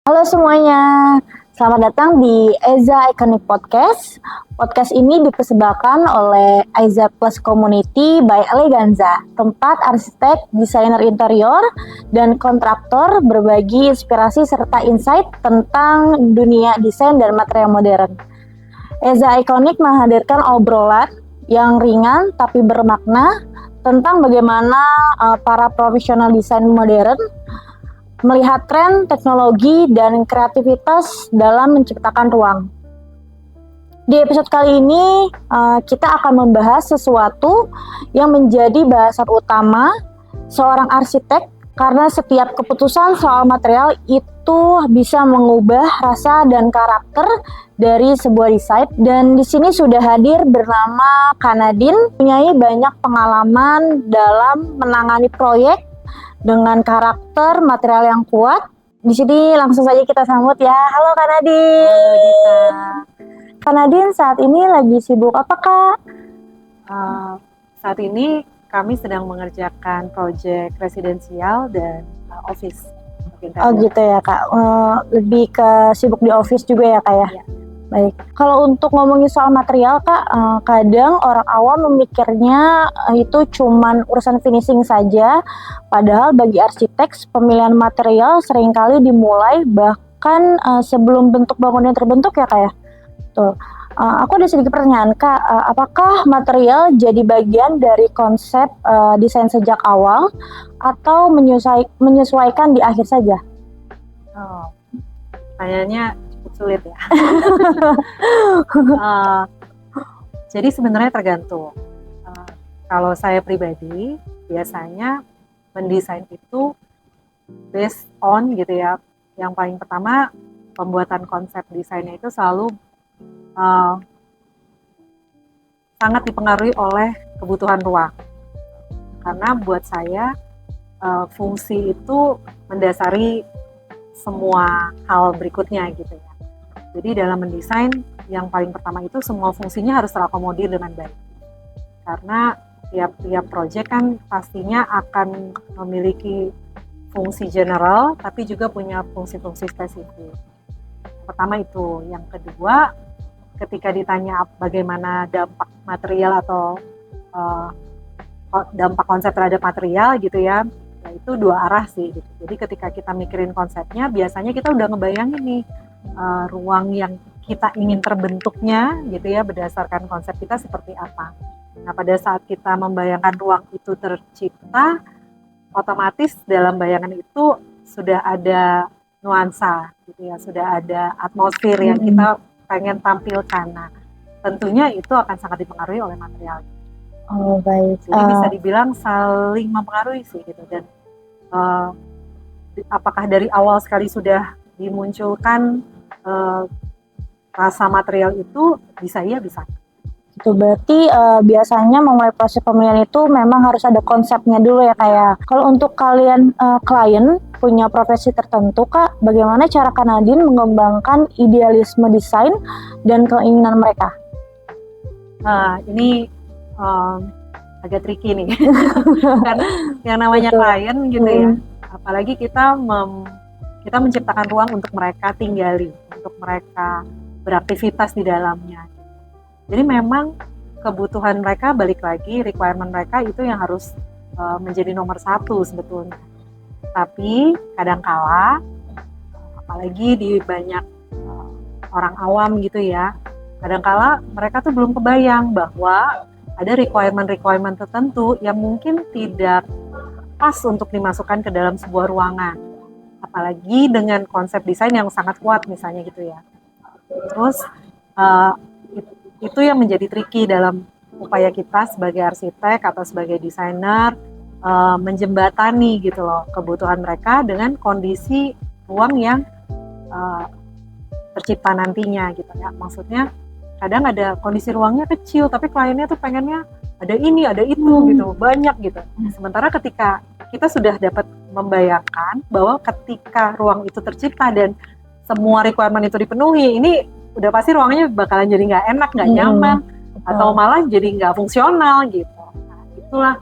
Halo semuanya, selamat datang di Aiza Iconic Podcast. Podcast ini dipersembahkan oleh Aiza Plus Community by Eleganza, tempat arsitek, desainer interior, dan kontraktor berbagi inspirasi serta insight tentang dunia desain dan material modern. Aiza Iconic menghadirkan obrolan yang ringan tapi bermakna tentang bagaimana para profesional desain modern melihat tren, teknologi, dan kreativitas dalam menciptakan ruang. Di episode kali ini, kita akan membahas sesuatu yang menjadi bahasan utama seorang arsitek karena setiap keputusan soal material itu bisa mengubah rasa dan karakter dari sebuah desain. Dan di sini sudah hadir bernama Kak Nadine, punya banyak pengalaman dalam menangani proyek dengan karakter material yang kuat. Di sini langsung saja kita sambut ya. Halo Kak Nadine. Halo Dita. Kak Nadine saat ini lagi sibuk apa Kak? Saat ini kami sedang mengerjakan proyek residensial dan office. Oh gitu ya Kak. Lebih ke sibuk di office juga ya Kak ya? Ya. Baik. Kalau untuk ngomongin soal material Kak, kadang orang awam memikirnya itu cuman urusan finishing saja. Padahal bagi arsitek pemilihan material seringkali dimulai bahkan sebelum bentuk bangunan terbentuk ya Kak ya. Tuh. Aku ada sedikit pertanyaan Kak, apakah material jadi bagian dari konsep desain sejak awal atau menyesuaikan di akhir saja? Kayaknya cukup sulit ya. Jadi sebenarnya tergantung. Kalau saya pribadi biasanya mendesain itu based on gitu ya. Yang paling pertama pembuatan konsep desainnya itu selalu sangat dipengaruhi oleh kebutuhan ruang. Karena buat saya fungsi itu mendasari semua hal berikutnya gitu ya. Jadi dalam mendesain yang paling pertama itu semua fungsinya harus terakomodir dengan baik. Karena tiap proyek kan pastinya akan memiliki fungsi general tapi juga punya fungsi-fungsi spesifik. Pertama itu. Yang kedua, ketika ditanya bagaimana dampak material atau dampak konsep terhadap material gitu ya, itu dua arah sih gitu. Jadi ketika kita mikirin konsepnya, biasanya kita udah ngebayangin nih ruang yang kita ingin terbentuknya gitu ya, berdasarkan konsep kita seperti apa. Nah pada saat kita membayangkan ruang itu tercipta, otomatis dalam bayangan itu sudah ada nuansa gitu ya, sudah ada atmosfer yang kita pengen tampilkan. Nah tentunya itu akan sangat dipengaruhi oleh material. Oh baik. Jadi bisa dibilang saling mempengaruhi sih gitu. Dan apakah dari awal sekali sudah dimunculkan rasa material itu, bisa iya bisa. Itu berarti biasanya memulai proses pemilihan itu memang harus ada konsepnya dulu ya Kak. Kalau untuk kalian klien punya profesi tertentu Kak, bagaimana cara Kak Nadine mengembangkan idealisme desain dan keinginan mereka? Ini agak tricky nih. Karena yang namanya klien gitu ya, apalagi kita menciptakan ruang untuk mereka tinggali, untuk mereka beraktivitas di dalamnya. Jadi memang kebutuhan mereka, balik lagi requirement mereka itu yang harus menjadi nomor satu sebetulnya. Tapi kadangkala, apalagi di banyak orang awam gitu ya, kadangkala mereka tuh belum kebayang bahwa ada requirement tertentu yang mungkin tidak pas untuk dimasukkan ke dalam sebuah ruangan. Apalagi dengan konsep desain yang sangat kuat misalnya gitu ya. Terus itu yang menjadi tricky dalam upaya kita sebagai arsitek atau sebagai desainer menjembatani gitu loh kebutuhan mereka dengan kondisi ruang yang tercipta nantinya gitu ya. Maksudnya kadang ada kondisi ruangnya kecil tapi kliennya tuh pengennya ada ini, ada itu gitu, banyak gitu. Sementara ketika kita sudah dapat membayangkan bahwa ketika ruang itu tercipta dan semua requirement itu dipenuhi, ini udah pasti ruangnya bakalan jadi nggak enak, nggak nyaman, atau malah jadi nggak fungsional gitu. Nah, itulah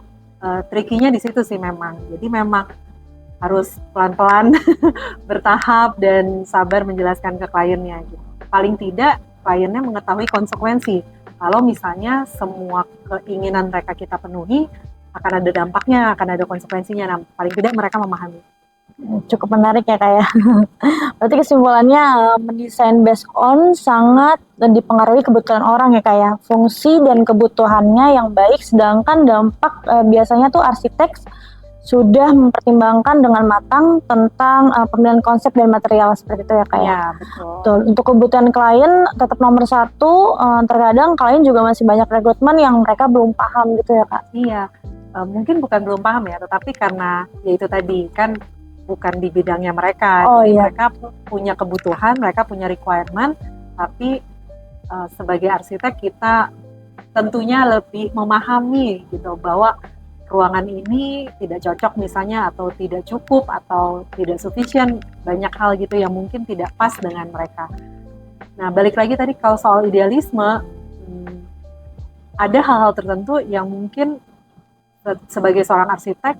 tricky-nya di situ sih memang. Jadi memang harus pelan-pelan bertahap dan sabar menjelaskan ke kliennya gitu. Paling tidak kliennya mengetahui konsekuensi. Kalau misalnya semua keinginan mereka kita penuhi, akan ada dampaknya, akan ada konsekuensinya. Nah, paling tidak mereka memahami. Cukup menarik ya Kak ya. Berarti kesimpulannya mendesain based on sangat dipengaruhi kebutuhan orang ya Kak ya. Fungsi dan kebutuhannya yang baik, sedangkan dampak biasanya tuh arsitek sudah mempertimbangkan dengan matang tentang pemilihan konsep dan material seperti itu ya Kak ya. Ya, betul. Betul. Untuk kebutuhan klien tetap nomor satu, terkadang klien juga masih banyak rekrutmen yang mereka belum paham gitu ya Kak. Iya, mungkin bukan belum paham ya, tetapi karena ya itu tadi kan bukan di bidangnya mereka. Oh, Jadi iya. mereka punya kebutuhan, mereka punya requirement, tapi sebagai arsitek kita tentunya lebih memahami gitu bahwa ruangan ini tidak cocok misalnya, atau tidak cukup, atau tidak sufficient, banyak hal gitu yang mungkin tidak pas dengan mereka. Nah, balik lagi tadi kalau soal idealisme, ada hal-hal tertentu yang mungkin sebagai seorang arsitek,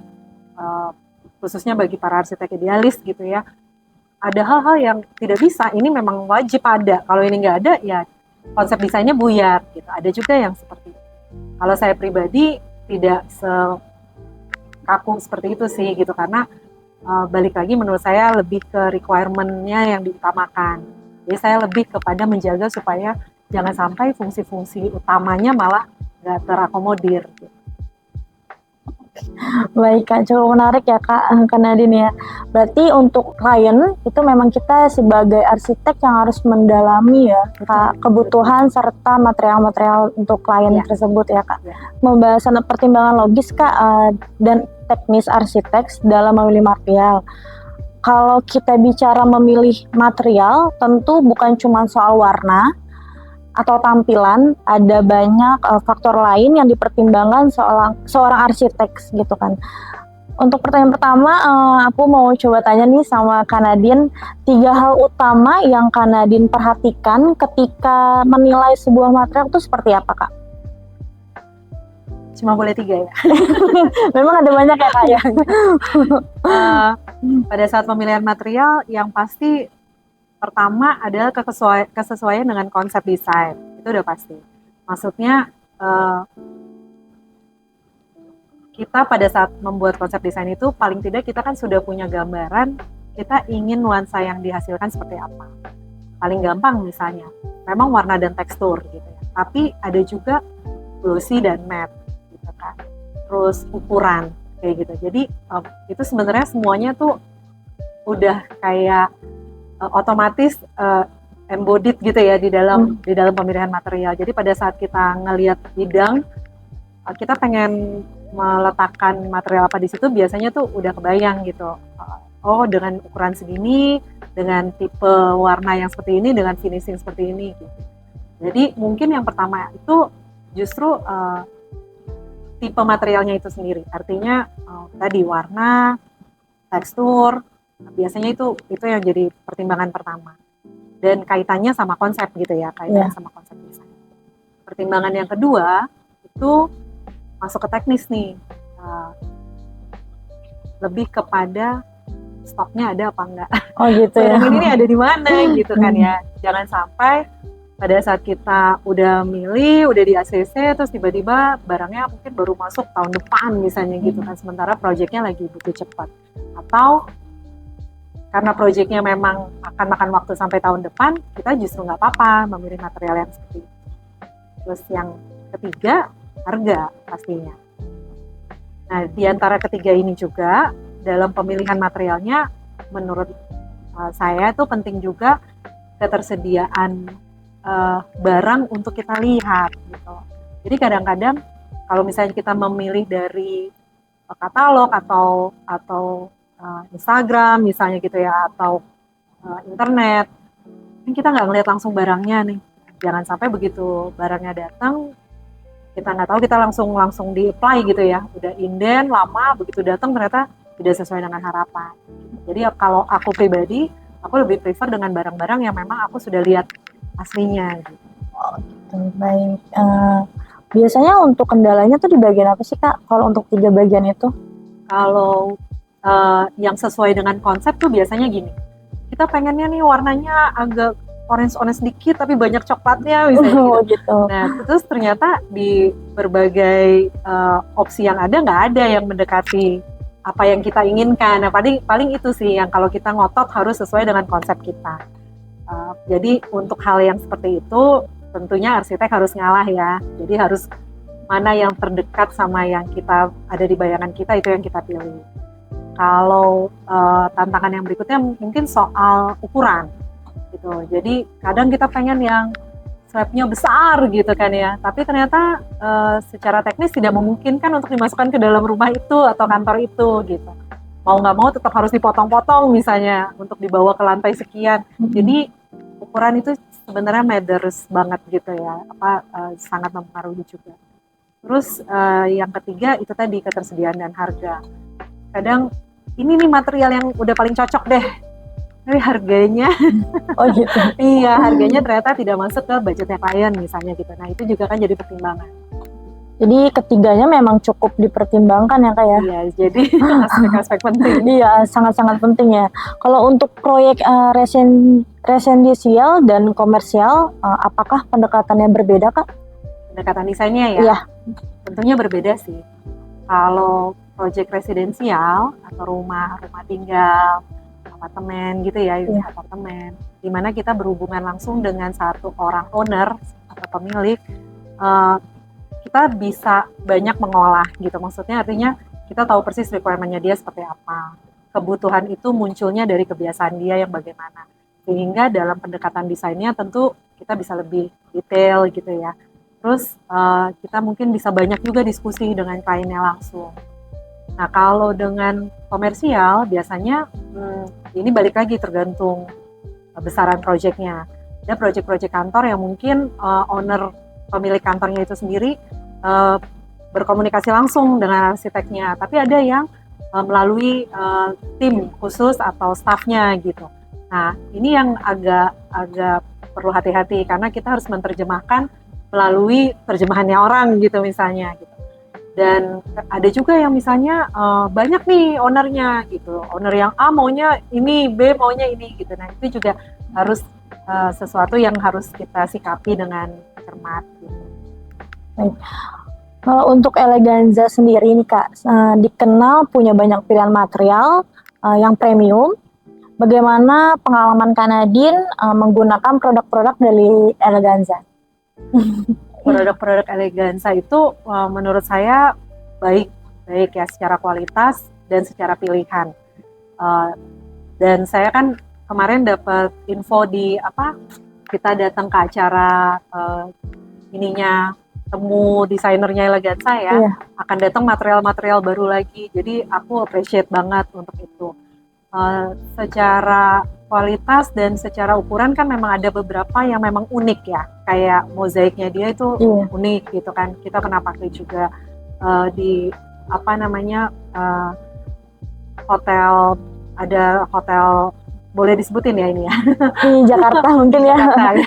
khususnya bagi para arsitek idealis gitu ya, ada hal-hal yang tidak bisa, ini memang wajib ada. Kalau ini nggak ada, ya konsep desainnya buyar gitu. Ada juga yang seperti itu. Kalau saya pribadi tidak sekaku seperti itu sih gitu, karena balik lagi menurut saya lebih ke requirement-nya yang diutamakan. Jadi saya lebih kepada menjaga supaya jangan sampai fungsi-fungsi utamanya malah nggak terakomodir gitu. Baik Kak, cukup menarik ya Kak Nadine ya. Berarti untuk klien itu memang kita sebagai arsitek yang harus mendalami ya Kak, kebutuhan serta material-material untuk klien tersebut ya Kak. Pembahasan pertimbangan logis Kak dan teknis arsitek dalam memilih material. Kalau kita bicara memilih material, tentu bukan cuma soal warna atau tampilan, ada banyak faktor lain yang dipertimbangkan seorang arsitek gitu kan. Untuk pertanyaan pertama, aku mau coba tanya nih sama Kak Nadine, 3 hal utama yang Kak Nadine perhatikan ketika menilai sebuah material itu seperti apa Kak? Cuma boleh 3 ya? Memang ada banyak ya Kak ya? Pada saat pemilihan material, yang pasti pertama adalah kesesuaian dengan konsep desain. Itu udah pasti. Maksudnya kita pada saat membuat konsep desain itu paling tidak kita kan sudah punya gambaran kita ingin nuansa yang dihasilkan seperti apa. Paling gampang misalnya, memang warna dan tekstur gitu ya. Tapi ada juga glossy dan matte gitu kan. Terus ukuran kayak gitu. Jadi itu sebenarnya semuanya tuh udah kayak otomatis embodied gitu ya di dalam pemilihan material. Jadi pada saat kita ngelihat bidang, kita pengen meletakkan material apa di situ, biasanya tuh udah kebayang gitu. Oh, dengan ukuran segini, dengan tipe warna yang seperti ini, dengan finishing seperti ini gitu. Jadi mungkin yang pertama itu justru tipe materialnya itu sendiri. Artinya tadi warna, tekstur, biasanya itu yang jadi pertimbangan pertama. Dan kaitannya sama konsep gitu ya, sama konsep desain. Pertimbangan yang kedua itu masuk ke teknis nih, lebih kepada stoknya ada apa enggak. Oh gitu ya. Ini ada di mana gitu kan ya. Jangan sampai pada saat kita udah milih, udah di ACC, terus tiba-tiba barangnya mungkin baru masuk tahun depan misalnya gitu kan, sementara proyeknya lagi butuh cepat. Atau karena proyeknya memang akan makan waktu sampai tahun depan, kita justru nggak apa-apa memilih material yang seperti itu. Terus yang ketiga, harga pastinya. Nah, di antara ketiga ini juga, dalam pemilihan materialnya, menurut saya itu penting juga ketersediaan barang untuk kita lihat gitu. Jadi kadang-kadang kalau misalnya kita memilih dari katalog atau Instagram misalnya gitu ya, atau internet, kan kita nggak ngeliat langsung barangnya nih. Jangan sampai begitu barangnya datang, kita nggak tahu, kita langsung di-apply gitu ya, udah inden lama, begitu datang ternyata tidak sesuai dengan harapan. Jadi kalau aku pribadi, aku lebih prefer dengan barang-barang yang memang aku sudah lihat aslinya gitu. Oh gitu, baik. Biasanya untuk kendalanya tuh di bagian apa sih Kak, kalau untuk 3 bagian itu? Kalau yang sesuai dengan konsep tuh biasanya gini, kita pengennya nih warnanya agak orange dikit tapi banyak coklatnya misalnya gitu. Gitu. Nah terus ternyata di berbagai opsi yang ada nggak ada yang mendekati apa yang kita inginkan. Nah paling itu sih yang kalau kita ngotot harus sesuai dengan konsep kita. Jadi untuk hal yang seperti itu tentunya arsitek harus ngalah ya. Jadi harus mana yang terdekat sama yang kita ada di bayangan kita, itu yang kita pilih. Kalau tantangan yang berikutnya mungkin soal ukuran gitu. Jadi kadang kita pengen yang slabnya besar gitu kan ya, tapi ternyata secara teknis tidak memungkinkan untuk dimasukkan ke dalam rumah itu atau kantor itu gitu. Mau nggak mau tetap harus dipotong-potong misalnya untuk dibawa ke lantai sekian. Jadi ukuran itu sebenarnya matters banget gitu ya, sangat mempengaruhi juga. Terus yang ketiga itu tadi ketersediaan dan harga. Kadang ini nih material yang udah paling cocok deh, tapi harganya Gitu. iya harganya ternyata tidak masuk ke budgetnya klien misalnya gitu. Nah itu juga kan jadi pertimbangan. Jadi ketiganya memang cukup dipertimbangkan ya Kak ya? Iya, jadi aspek-aspek penting. Iya, sangat-sangat penting ya. Kalau untuk proyek residensial dan komersial, apakah pendekatannya berbeda Kak? Pendekatan desainnya ya? Iya. Tentunya berbeda sih. Kalau proyek residensial atau rumah tinggal, apartemen gitu ya, unit apartemen, di mana kita berhubungan langsung dengan satu orang owner atau pemilik, kita bisa banyak mengolah gitu. Maksudnya artinya kita tahu persis requirement-nya dia seperti apa. Kebutuhan itu munculnya dari kebiasaan dia yang bagaimana. Sehingga dalam pendekatan desainnya tentu kita bisa lebih detail gitu ya. Terus kita mungkin bisa banyak juga diskusi dengan kliennya langsung. Nah kalau dengan komersial biasanya ini balik lagi tergantung besaran proyeknya. Ada proyek-proyek kantor yang mungkin owner pemilik kantornya itu sendiri berkomunikasi langsung dengan arsiteknya, tapi ada yang melalui tim khusus atau staffnya gitu. Nah ini yang agak perlu hati-hati karena kita harus menerjemahkan melalui terjemahannya orang gitu misalnya gitu. Dan ada juga yang misalnya banyak nih ownernya gitu, owner yang A maunya ini, B maunya ini gitu. Nah itu juga harus sesuatu yang harus kita sikapi dengan cermat gitu. Baik. Kalau untuk Eleganza sendiri nih Kak, dikenal punya banyak pilihan material yang premium. Bagaimana pengalaman Kak Nadine menggunakan produk-produk dari Eleganza? Produk-produk Eleganza itu menurut saya baik ya secara kualitas dan secara pilihan. Dan saya kan kemarin dapat info kita datang ke acara temu desainernya Eleganza ya, akan datang material-material baru lagi. Jadi aku appreciate banget untuk itu. Secara kualitas dan secara ukuran kan memang ada beberapa yang memang unik ya, kayak mozaiknya dia itu unik gitu kan. Kita pernah pakai juga di hotel, ada hotel boleh disebutin ya ini ya di Jakarta mungkin ya,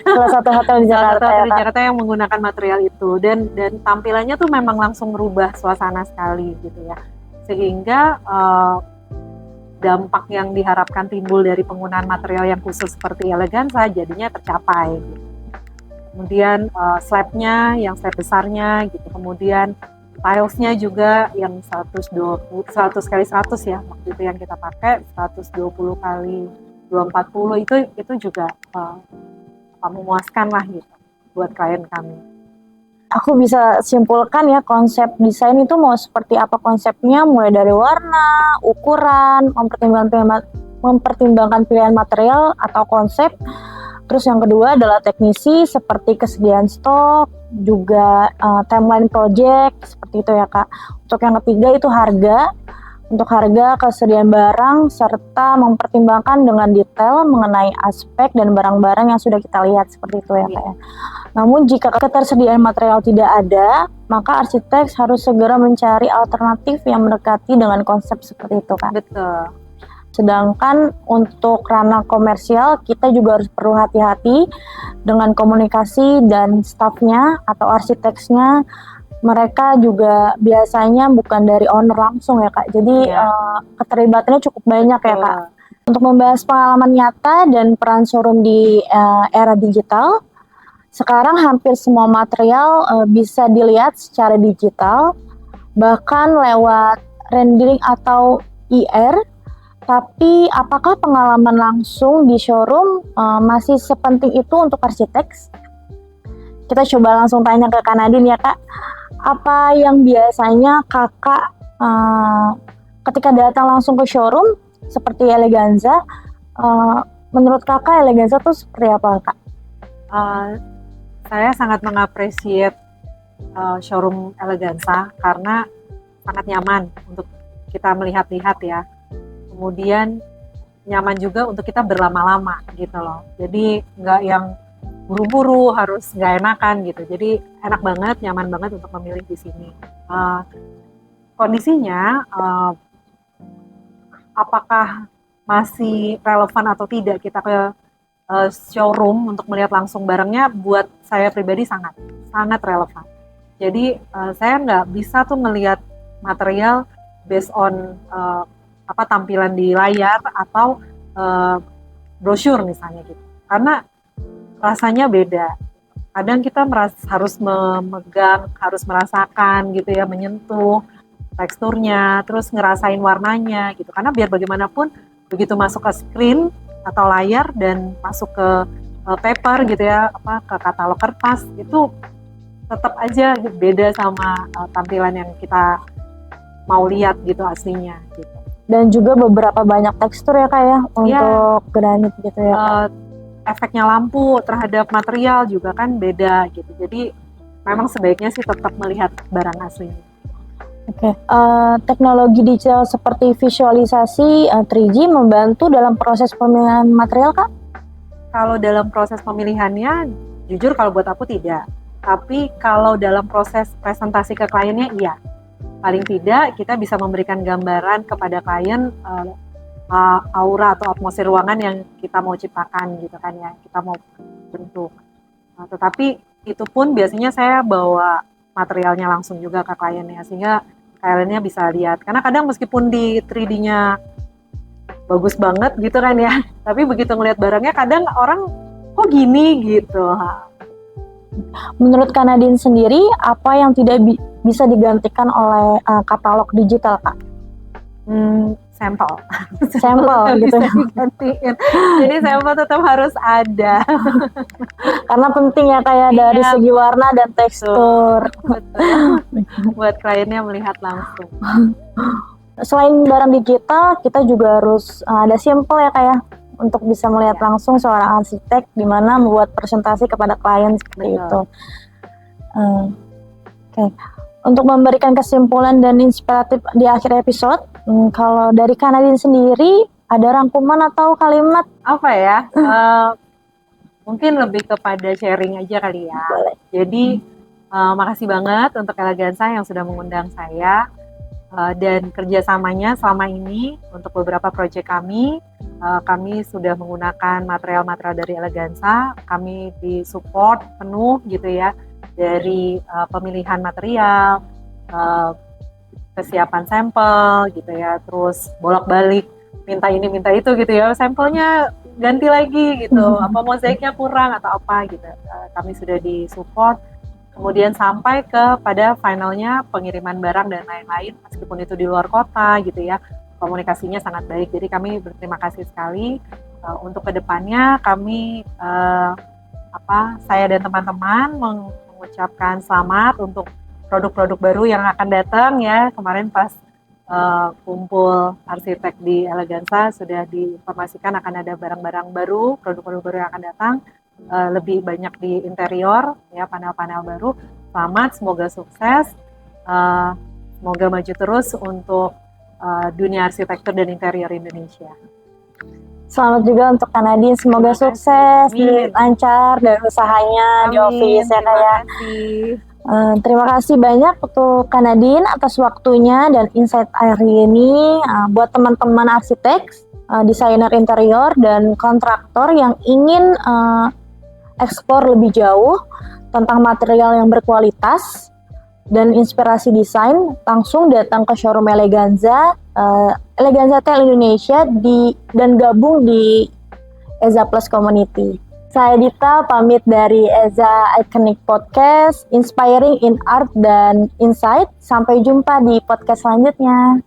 salah satu hotel di Jakarta. Di Jakarta yang menggunakan material itu dan tampilannya tuh memang langsung merubah suasana sekali gitu ya, sehingga dampak yang diharapkan timbul dari penggunaan material yang khusus seperti Eleganza jadinya tercapai gitu. Kemudian slabnya yang slab besarnya gitu, kemudian tilesnya juga yang 100 kali 100 ya, waktu itu yang kita pakai 120 kali 240 itu juga memuaskan lah gitu buat klien kami. Aku bisa simpulkan ya, konsep desain itu mau seperti apa konsepnya, mulai dari warna, ukuran, mempertimbangkan pilihan material atau konsep. Terus yang kedua adalah teknisi seperti kesediaan stok, juga timeline project seperti itu ya Kak. Untuk yang ketiga itu harga. Untuk harga, kesediaan barang, serta mempertimbangkan dengan detail mengenai aspek dan barang-barang yang sudah kita lihat seperti itu ya Kak ya. Namun jika ketersediaan material tidak ada, maka arsitek harus segera mencari alternatif yang mendekati dengan konsep seperti itu Kak. Betul. Sedangkan untuk ranah komersial, kita juga harus perlu hati-hati dengan komunikasi dan stafnya atau arsiteknya mereka juga biasanya bukan dari owner langsung ya Kak. Jadi keterlibatannya cukup banyak ya Kak. Untuk membahas pengalaman nyata dan peran showroom di era digital, sekarang hampir semua material bisa dilihat secara digital, bahkan lewat rendering atau IR. Tapi apakah pengalaman langsung di showroom masih sepenting itu untuk arsitek? Kita coba langsung tanya ke Kak Nadine ya Kak. Apa yang biasanya Kakak ketika datang langsung ke showroom seperti Eleganza, menurut Kakak Eleganza tuh seperti apa Kak? Saya sangat mengapresiasi showroom Eleganza karena sangat nyaman untuk kita melihat-lihat ya. Kemudian nyaman juga untuk kita berlama-lama gitu loh. Jadi nggak yang buru-buru harus nggak enakan gitu. Jadi enak banget, nyaman banget untuk memilih di sini. Kondisinya apakah masih relevan atau tidak kita ke showroom untuk melihat langsung barangnya? Buat saya pribadi sangat relevan. Jadi saya nggak bisa tuh melihat material based on tampilan di layar atau brosur misalnya gitu, karena rasanya beda. Kadang kita harus memegang, harus merasakan gitu ya, menyentuh teksturnya, terus ngerasain warnanya gitu, karena biar bagaimanapun begitu masuk ke screen atau layar dan masuk ke paper gitu ya, ke katalog kertas, itu tetap aja beda sama tampilan yang kita mau lihat gitu aslinya gitu. Dan juga beberapa banyak tekstur ya Kak ya untuk granit gitu ya. Efeknya lampu terhadap material juga kan beda gitu. Jadi memang sebaiknya sih tetap melihat barang aslinya. Oke. Teknologi digital seperti visualisasi 3D membantu dalam proses pemilihan material Kak? Kalau dalam proses pemilihannya, jujur kalau buat aku tidak. Tapi kalau dalam proses presentasi ke kliennya iya. Paling tidak kita bisa memberikan gambaran kepada klien aura atau atmosfer ruangan yang kita mau ciptakan gitu kan ya, kita mau bentuk. Tetapi itu pun biasanya saya bawa materialnya langsung juga ke kliennya sehingga kliennya bisa lihat. Karena kadang meskipun di 3D-nya bagus banget gitu kan ya, tapi begitu ngelihat barangnya kadang orang kok gini gitu. Menurut Kak Nadine sendiri, apa yang tidak bisa digantikan oleh katalog digital Kak? Sampel gitu. Digantiin. Jadi sampel tetap harus ada. Karena penting ya kayak dari segi warna dan tekstur. Betul. Buat kliennya melihat langsung. Selain barang digital, kita juga harus ada sampel ya kayak untuk bisa melihat langsung seorang arsitek di mana membuat presentasi kepada klien seperti itu. Oke. Untuk memberikan kesimpulan dan inspiratif di akhir episode, kalau dari Kak Nadine sendiri ada rangkuman atau kalimat apa ya? Mungkin lebih kepada sharing aja kali ya. Boleh. Jadi makasih banget untuk Eleganza yang sudah mengundang saya dan kerjasamanya selama ini untuk beberapa proyek kami. Kami sudah menggunakan material-material dari Eleganza. Kami disupport penuh gitu ya. Dari pemilihan material, kesiapan sampel gitu ya, terus bolak-balik minta ini minta itu gitu ya, sampelnya ganti lagi gitu, apa mozaiknya kurang atau apa gitu. Kami sudah disupport, kemudian sampai pada finalnya pengiriman barang dan lain-lain, meskipun itu di luar kota gitu ya, komunikasinya sangat baik. Jadi kami berterima kasih sekali. Untuk kedepannya kami saya dan teman-teman mengucapkan selamat untuk produk-produk baru yang akan datang ya. Kemarin pas kumpul arsitek di Eleganza sudah diinformasikan akan ada barang-barang baru, produk-produk baru yang akan datang, lebih banyak di interior ya, panel-panel baru. Selamat, semoga sukses, semoga maju terus untuk dunia arsitektur dan interior Indonesia. Selamat juga untuk Kak Nadine, semoga sukses, lancar dan usahanya di office ya Kak ya. Terima kasih banyak untuk Kak Nadine atas waktunya dan insight hari ini. Buat teman-teman arsitek, desainer interior dan kontraktor yang ingin eksplor lebih jauh tentang material yang berkualitas, dan inspirasi desain, langsung datang ke showroom Eleganza, Eleganza Tail Indonesia dan gabung di Eza Plus Community. Saya Dita pamit dari Eza Iconic Podcast, inspiring in art dan insight. Sampai jumpa di podcast selanjutnya.